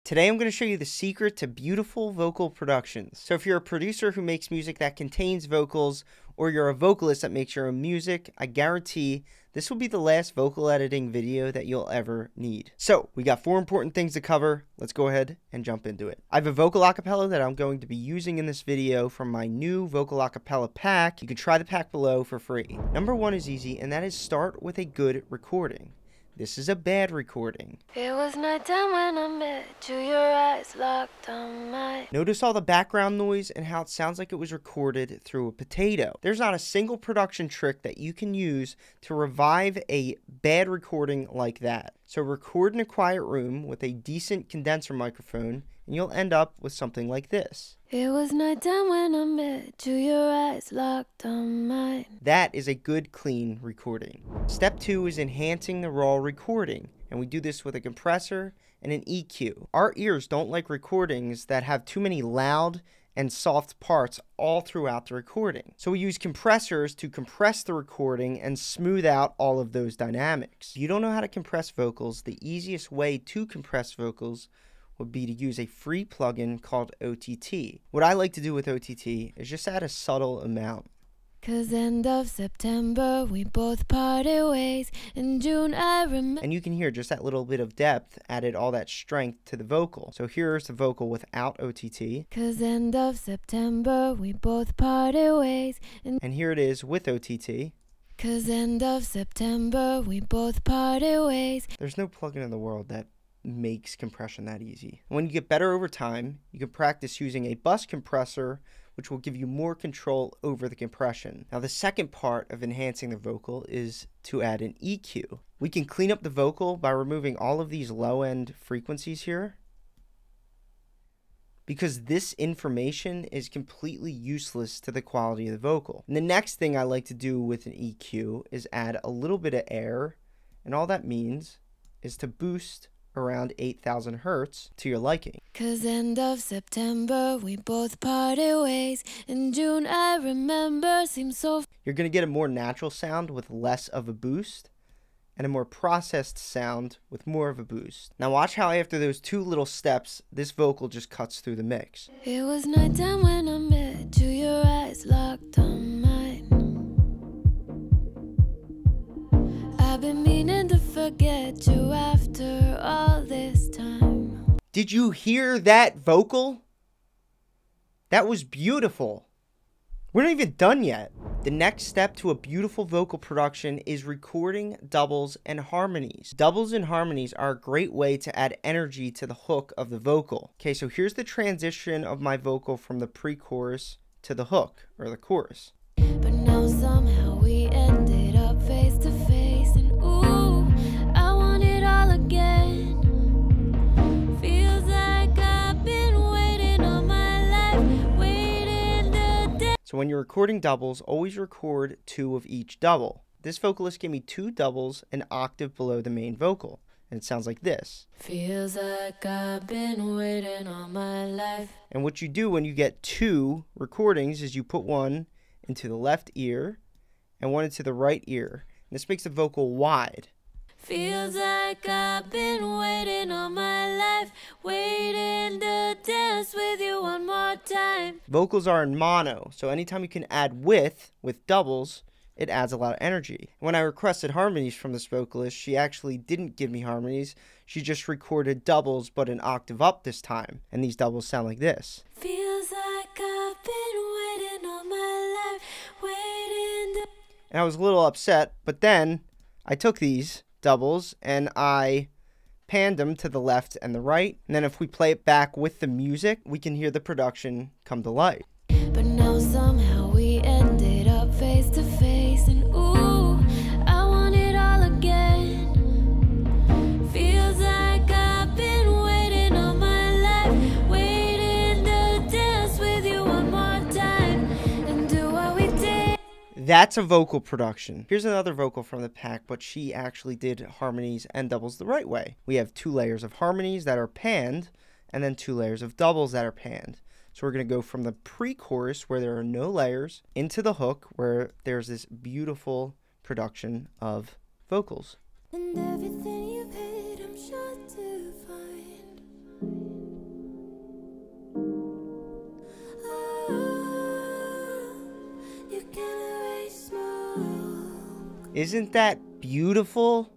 Today I'm going to show you the secret to beautiful vocal productions. So if you're a producer who makes music that contains vocals, or you're a vocalist that makes your own music, I guarantee this will be the last vocal editing video that you'll ever need. So we got 4 important things to cover. Let's go ahead and jump into it. I have a vocal acapella that I'm going to be using in this video from my new vocal acapella pack. You can try the pack below for free. Number 1 is easy, and that is start with a good recording. This is a bad recording. It was nighttime when I met you, your eyes locked on mine. Notice all the background noise and how it sounds like it was recorded through a potato. There's not a single production trick that you can use to revive a bad recording like that. So record in a quiet room with a decent condenser microphone, and you'll end up with something like this. It was nighttime when I met you, your eyes locked on mine. That is a good, clean recording. Step 2 is enhancing the raw recording, and we do this with a compressor and an EQ. Our ears don't like recordings that have too many loud and soft parts all throughout the recording. So we use compressors to compress the recording and smooth out all of those dynamics. If you don't know how to compress vocals, the easiest way to compress vocals would be to use a free plugin called OTT. What I like to do with OTT is just add a subtle amount. 'Cause end of September we both parted ways. In June I remember. And you can hear just that little bit of depth added all that strength to the vocal. So here's the vocal without OTT. 'Cause end of September we both parted ways. And here it is with OTT. 'Cause end of September we both parted ways. There's no plugin in the world that makes compression that easy. When you get better over time, you can practice using a bus compressor, which will give you more control over the compression. Now the second part of enhancing the vocal is to add an EQ. We can clean up the vocal by removing all of these low end frequencies here, because this information is completely useless to the quality of the vocal. And the next thing I like to do with an EQ is add a little bit of air, and all that means is to boost around 8,000 hertz to your liking. 'Cause end of September we both parted ways. In June I remember seemed so. You're going to get a more natural sound with less of a boost, and a more processed sound with more of a boost. Now watch how after those 2 little steps, this vocal just cuts through the mix. It was nighttime when I met you, your eyes locked on mine. I've been meaning to forget you after all this time. Did you hear that vocal? That was beautiful. We're not even done yet. The next step to a beautiful vocal production is recording doubles and harmonies. Doubles and harmonies are a great way to add energy to the hook of the vocal. Okay, so here's the transition of my vocal from the pre-chorus to the hook, or the chorus. But now somehow we ended up face to face, and ooh, I want it all again. Feels like I've been waiting all my life, waiting the day. So when you're recording doubles, always record 2 of each double. This vocalist gave me 2 doubles an octave below the main vocal, and it sounds like this. Feels like I've been waiting all my life. And what you do when you get 2 recordings is you put one into the left ear and one into the right ear. And this makes the vocal wide. Feels like I've been waiting all my life, waiting to dance with you one more time. Vocals are in mono, so anytime you can add width with doubles, it adds a lot of energy. When I requested harmonies from this vocalist, she actually didn't give me harmonies. She just recorded doubles, but an octave up this time. And these doubles sound like this. Feels like I've been waiting all my life, waiting to... And I was a little upset, but then I took these doubles and I panned them to the left and the right. And then if we play it back with the music, we can hear the production come to life. But now somehow we ended up face to face, and ooh, I want it all again. Feels like I've been waiting all my life, waiting to dance with you one more time and do what we did. That's a vocal production. Here's another vocal from the pack, but she actually did harmonies and doubles the right way. We have 2 layers of harmonies that are panned, and then 2 layers of doubles that are panned. So we're going to go from the pre-chorus, where there are no layers, into the hook, where there's this beautiful production of vocals. And everything you've hid, I'm sure to find. Isn't that beautiful?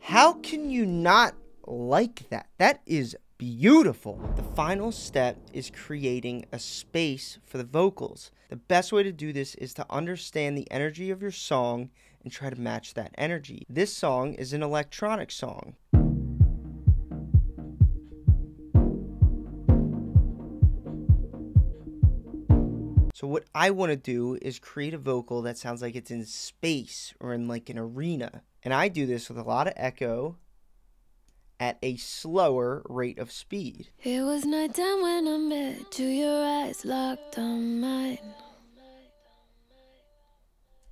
How can you not like that? That is beautiful. The final step is creating a space for the vocals. The best way to do this is to understand the energy of your song and try to match that energy. This song is an electronic song. So what I want to do is create a vocal that sounds like it's in space or in like an arena. And I do this with a lot of echo at a slower rate of speed. It was nighttime when I met you, your eyes locked on mine.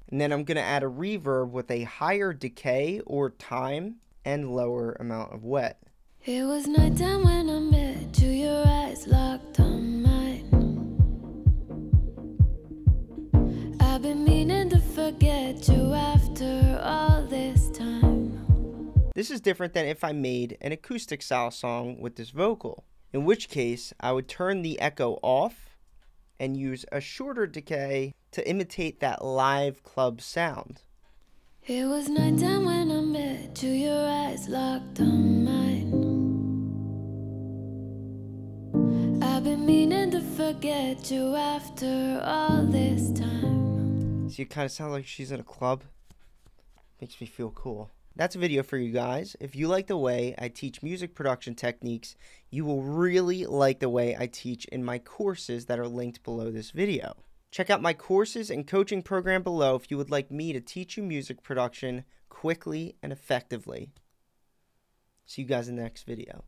And then I'm going to add a reverb with a higher decay or time and lower amount of wet. It was nighttime when I met you, your eyes locked on mine. I've been meaning to forget you after all this time. This is different than if I made an acoustic style song with this vocal, in which case I would turn the echo off and use a shorter decay to imitate that live club sound. It was nighttime when I met you, your eyes locked on mine. I've been meaning to forget you after all this time. So you kind of sound like she's in a club. Makes me feel cool. That's a video for you guys. If you like the way I teach music production techniques, you will really like the way I teach in my courses that are linked below this video. Check out my courses and coaching program below if you would like me to teach you music production quickly and effectively. See you guys in the next video.